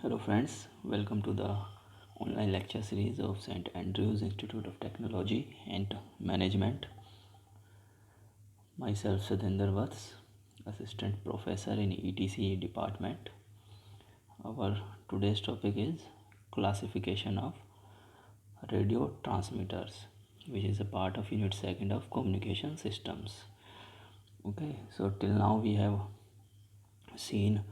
Hello friends, welcome to the online lecture series of St. Andrews Institute of Technology and Management. Myself Sudhinder Vats, Assistant Professor in ETC Department. Our today's topic is classification of radio transmitters, which is a part of Unit 2nd of Communication Systems. Okay, so till now we have seen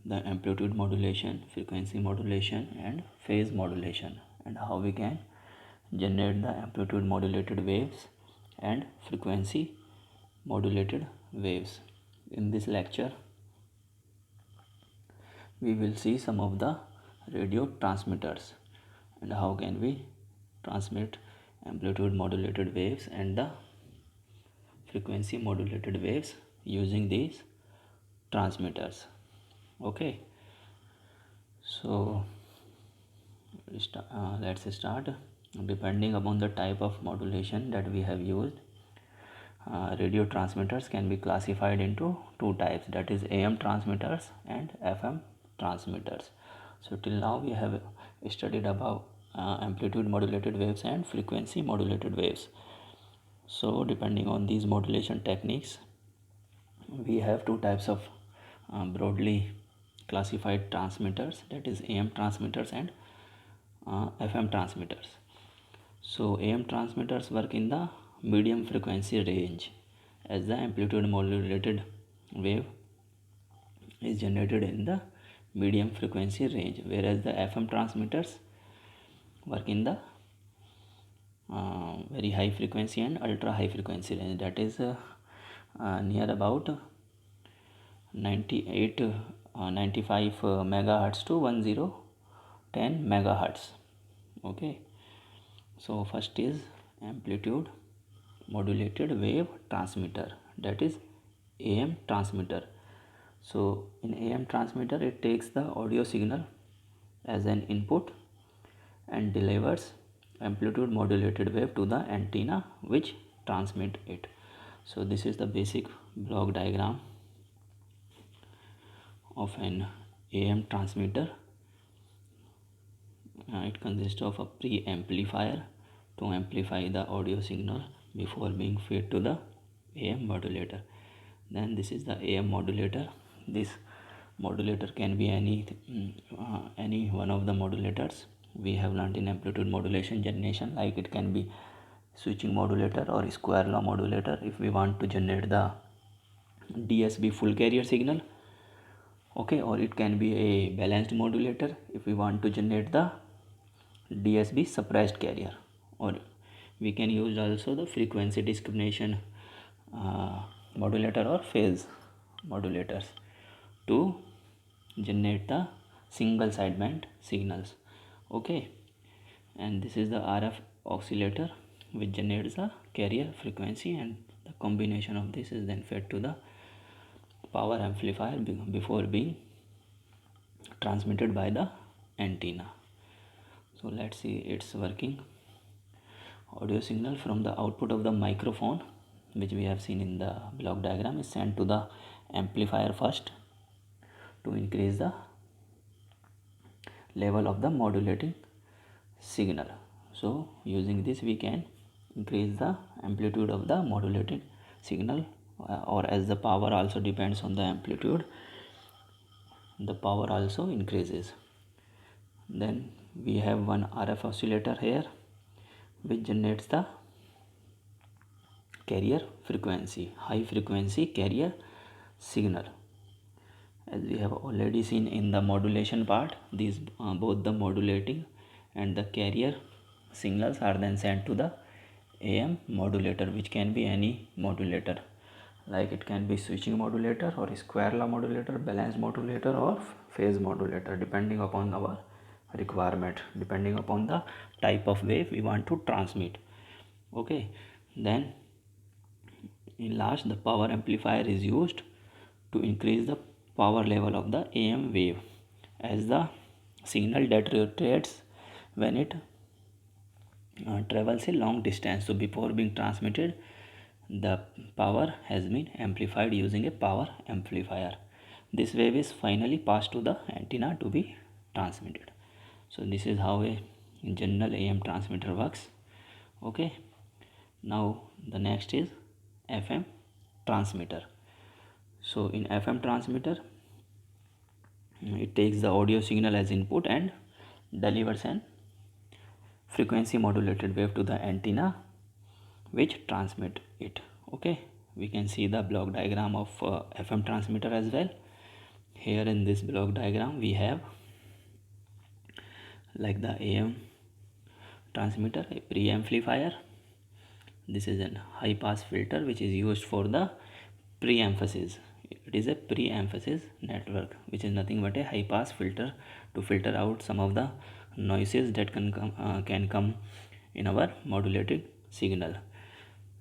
the amplitude modulation, frequency modulation and phase modulation, and how we can generate the amplitude modulated waves and frequency modulated waves. In this lecture we will see some of the radio transmitters and how can we transmit amplitude modulated waves and the frequency modulated waves using these transmitters. Okay, so let's start. Depending upon the type of modulation that we have used, radio transmitters can be classified into two types, that is AM transmitters and FM transmitters. So till now we have studied about amplitude modulated waves and frequency modulated waves. So depending on these modulation techniques, we have two types of broadly classified transmitters, that is AM transmitters and FM transmitters. So AM transmitters work in the medium frequency range, as the amplitude modulated wave is generated in the medium frequency range, whereas the FM transmitters work in the very high frequency and ultra high frequency range, that is near about 95 megahertz to 1010 megahertz. Okay, so first is amplitude modulated wave transmitter, that is AM transmitter. So in AM transmitter it takes the audio signal as an input and delivers amplitude modulated wave to the antenna which transmit it. So this is the basic block diagram of an AM transmitter. It consists of a pre-amplifier to amplify the audio signal before being fed to the AM modulator. Then this is the AM modulator. This modulator can be any one of the modulators we have learned in amplitude modulation generation, like it can be switching modulator or square law modulator if we want to generate the DSB full carrier signal. Okay, or it can be a balanced modulator if we want to generate the DSB suppressed carrier, or we can use also the frequency discrimination modulator or phase modulators to generate the single sideband signals. Okay, and this is the RF oscillator which generates the carrier frequency, and the combination of this is then fed to the power amplifier before being transmitted by the antenna. So let's see its working. Audio signal from the output of the microphone, which we have seen in the block diagram, is sent to the amplifier first to increase the level of the modulating signal. So using this we can increase the amplitude of the modulating signal, or as the power also depends on the amplitude, the power also increases. Then we have one RF oscillator here which generates the carrier frequency, high frequency carrier signal. As we have already seen in the modulation part, these both the modulating and the carrier signals are then sent to the AM modulator, which can be any modulator, like it can be switching modulator or square law modulator, balanced modulator or phase modulator, depending upon our requirement, depending upon the type of wave we want to transmit. Okay, then in last, the power amplifier is used to increase the power level of the AM wave, as the signal deteriorates when it travels a long distance. So before being transmitted, the power has been amplified using a power amplifier. This wave is finally passed to the antenna to be transmitted. So this is how a general AM transmitter works. Okay, now the next is FM transmitter. So in FM transmitter, it takes the audio signal as input and delivers an frequency modulated wave to the antenna which transmit it. Okay, we can see the block diagram of FM transmitter as well. Here in this block diagram we have like the AM transmitter, a preamplifier. This is a high pass filter which is used for the pre-emphasis. It is a pre-emphasis network, which is nothing but a high pass filter to filter out some of the noises that can come in our modulated signal.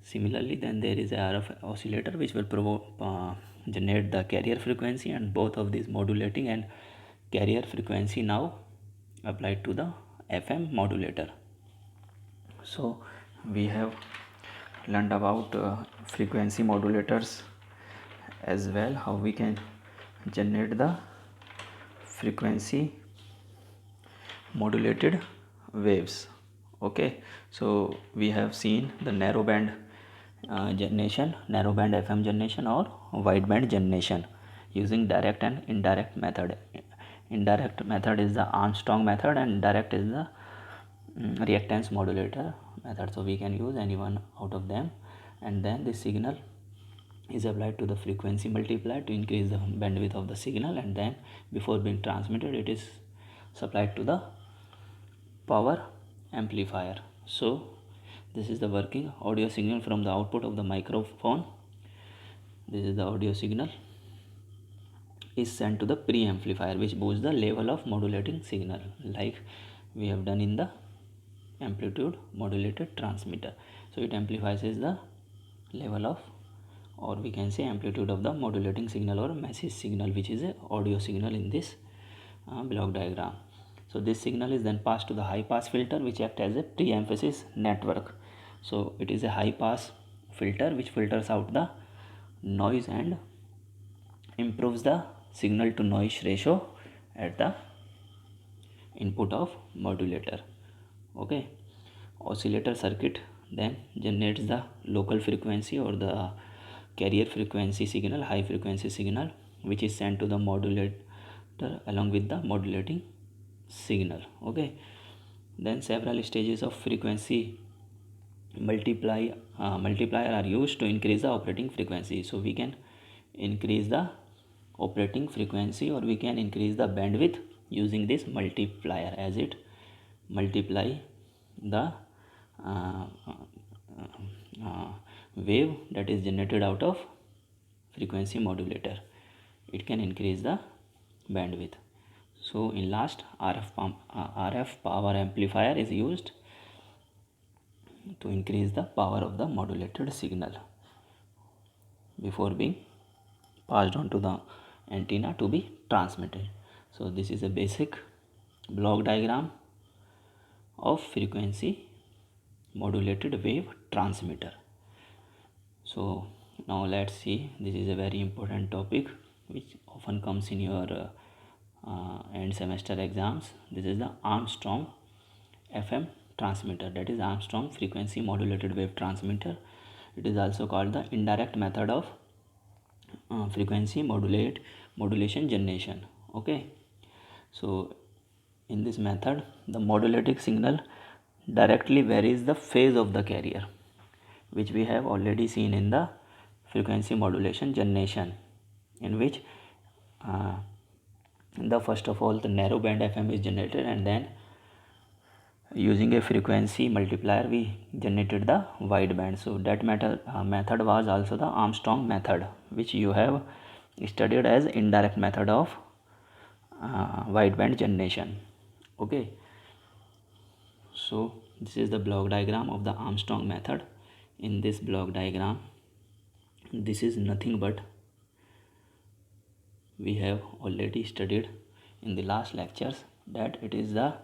Similarly, then there is a RF oscillator which will generate the carrier frequency, and both of these modulating and carrier frequency now applied to the FM modulator. So we have learned about frequency modulators as well, how we can generate the frequency modulated waves. Okay, so we have seen the narrowband generation, narrowband FM generation, or wideband generation using direct and indirect method. Indirect method is the Armstrong method and direct is the reactance modulator method. So we can use any one out of them, and then the signal is applied to the frequency multiplier to increase the bandwidth of the signal, and then before being transmitted it is supplied to the power amplifier. So this is the working audio signal from the output of the microphone. This is the audio signal is sent to the preamplifier, which boosts the level of modulating signal like we have done in the amplitude modulated transmitter. So it amplifies the level of, or we can say amplitude of the modulating signal or message signal, which is a audio signal in this block diagram. So this signal is then passed to the high pass filter, which acts as a pre-emphasis network. So it is a high pass filter which filters out the noise and improves the signal to noise ratio at the input of modulator. Okay, oscillator circuit then generates the local frequency or the carrier frequency signal, high frequency signal, which is sent to the modulator along with the modulating signal. Okay, then several stages of frequency multiplier are used to increase the operating frequency. So we can increase the operating frequency or we can increase the bandwidth using this multiplier, as it multiply the wave that is generated out of frequency modulator. It can increase the bandwidth. So in last, RF power amplifier is used to increase the power of the modulated signal before being passed on to the antenna to be transmitted. So this is a basic block diagram of frequency modulated wave transmitter. So now let's see, this is a very important topic which often comes in your end semester exams. This is the Armstrong FM transmitter, that is Armstrong frequency modulated wave transmitter. It is also called the indirect method of frequency modulation generation. Okay, so in this method the modulating signal directly varies the phase of the carrier, which we have already seen in the frequency modulation generation, in which the first of all the narrow band FM is generated, and then using a frequency multiplier we generated the wide band. So that method was also the Armstrong method, which you have studied as indirect method of wideband generation. Okay, so this is the block diagram of the Armstrong method. In this block diagram, this is nothing but we have already studied in the last lectures, that it is the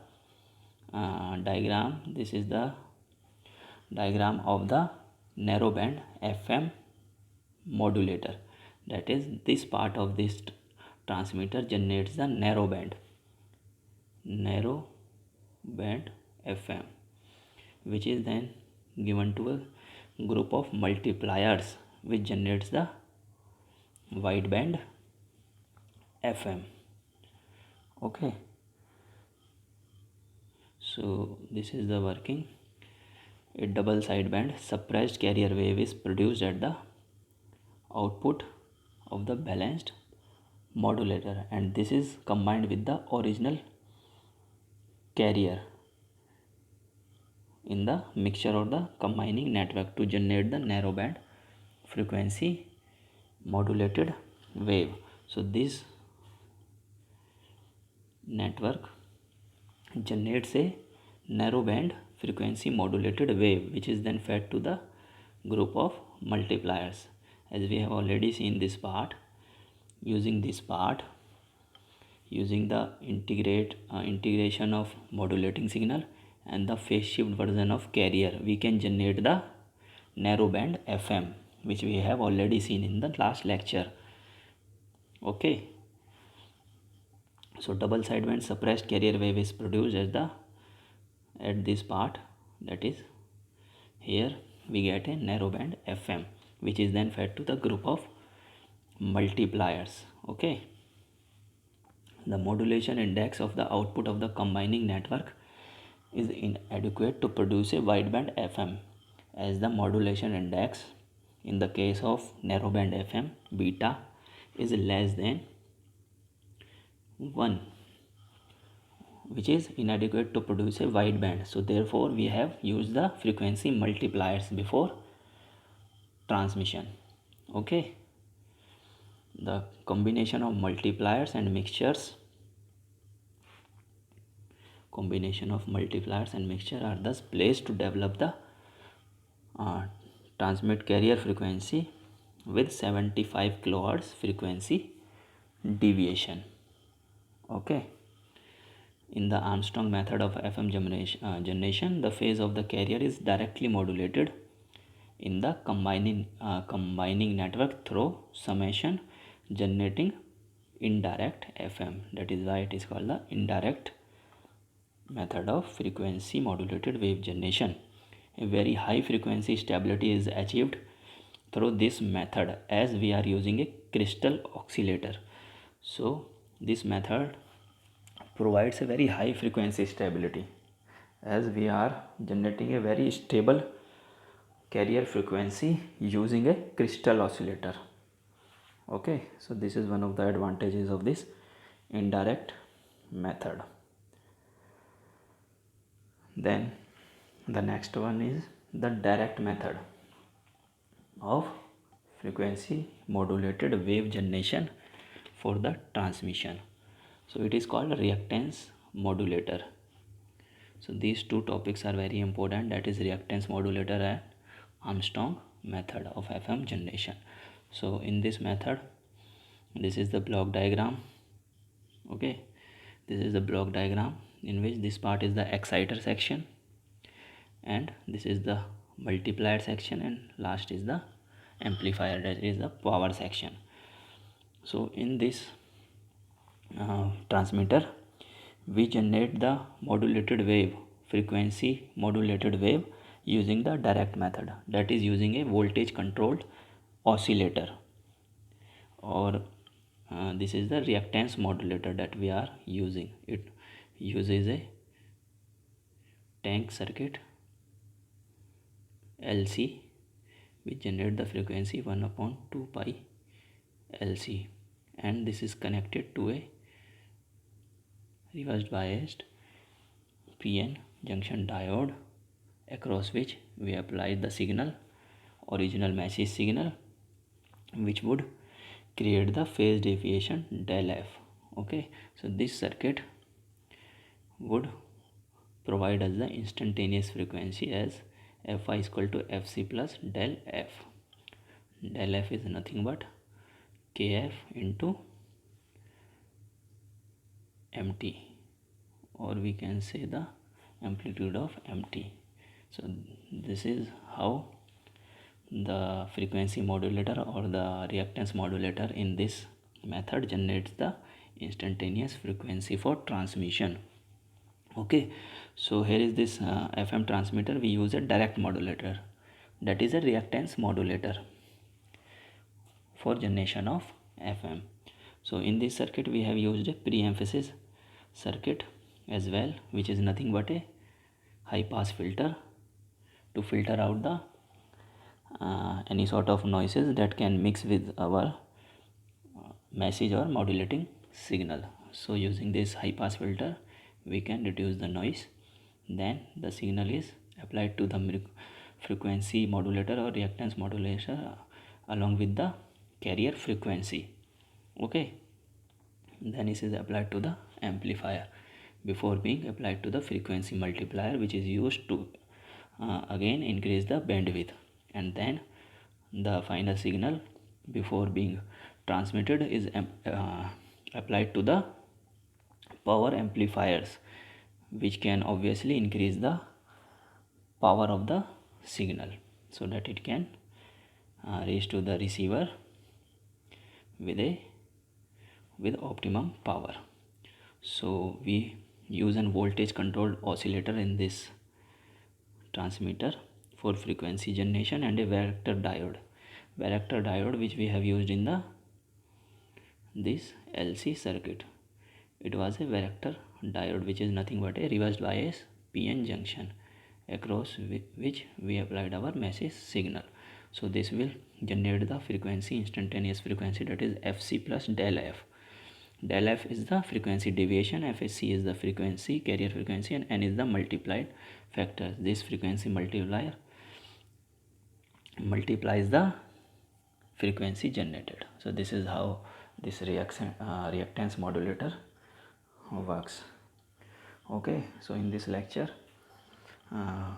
diagram. This is the diagram of the narrowband FM modulator, that is this part of this transmitter generates the narrowband narrow band FM, which is then given to a group of multipliers which generates the wideband FM. Okay, so this is the working. A double sideband suppressed carrier wave is produced at the output of the balanced modulator, and this is combined with the original carrier in the mixture of the combining network to generate the narrowband frequency modulated wave. So this network generates a narrowband frequency modulated wave which is then fed to the group of multipliers, as we have already seen this part. Using the integration of modulating signal and the phase shift version of carrier, we can generate the narrowband FM, which we have already seen in the last lecture. Okay, so double sideband suppressed carrier wave is produced at this part, that is here we get a narrowband FM which is then fed to the group of multipliers. Okay, the modulation index of the output of the combining network is inadequate to produce a wideband FM, as the modulation index in the case of narrowband FM beta is less than 1, which is inadequate to produce a wideband. So therefore we have used the frequency multipliers before transmission. Okay, the combination of multipliers and mixture are thus placed to develop the transmit carrier frequency with 75 kilohertz frequency deviation. Okay, in the Armstrong method of FM generation, the phase of the carrier is directly modulated in the combining network through summation, generating indirect FM. That is why it is called the indirect method of frequency modulated wave generation. A very high frequency stability is achieved through this method, as we are using a crystal oscillator. So this method provides a very high frequency stability, as we are generating a very stable carrier frequency using a crystal oscillator. Okay, so this is one of the advantages of this indirect method. Then the next one is the direct method of frequency modulated wave generation for the transmission. So it is called reactance modulator. So these two topics are very important, that is reactance modulator and Armstrong method of FM generation. So in this method, this is the block diagram. Okay, this is the block diagram in which this part is the exciter section, and this is the multiplier section, and last is the amplifier, that is the power section. So in this transmitter, we generate the modulated wave, frequency modulated wave, using the direct method, that is using a voltage controlled oscillator, or this is the reactance modulator that we are using. It uses a tank circuit LC which generate the frequency 1 upon 2 pi LC, and this is connected to a reversed biased PN junction diode, across which we apply the signal, original message signal, which would create the phase deviation del F. Okay, so this circuit would provide us the instantaneous frequency as Fi is equal to Fc plus del F. Del F is nothing but Kf into Mt, or we can say the amplitude of Mt. So this is how the frequency modulator or the reactance modulator in this method generates the instantaneous frequency for transmission. Okay, so here is this FM transmitter. We use a direct modulator, that is a reactance modulator for generation of FM. So in this circuit we have used a pre-emphasis circuit as well, which is nothing but a high pass filter to filter out the any sort of noises that can mix with our message or modulating signal. So using this high pass filter we can reduce the noise. Then the signal is applied to the frequency modulator or reactance modulator along with the carrier frequency. Okay, then it is applied to the amplifier before being applied to the frequency multiplier, which is used to again increase the bandwidth. And then the final signal before being transmitted is applied to the power amplifiers, which can obviously increase the power of the signal so that it can reach to the receiver with optimum power. So we use an voltage controlled oscillator in this transmitter for frequency generation, and a varactor diode which we have used in this LC circuit. It was a varactor diode, which is nothing but a reversed bias PN junction across which we applied our message signal. So this will generate the frequency, instantaneous frequency, that is Fc plus del F. Del F is the frequency deviation, FSC is the frequency, carrier frequency, and N is the multiplied factor. This frequency multiplier multiplies the frequency generated. So this is how this reactance modulator works. Okay, so in this lecture uh,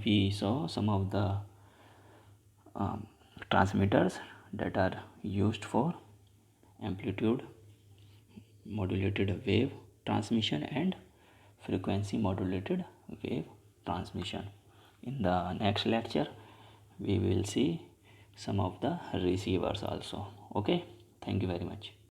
we saw some of the transmitters that are used for amplitude modulated wave transmission and frequency modulated wave transmission. In the next lecture we will see some of the receivers also. Okay, thank you very much.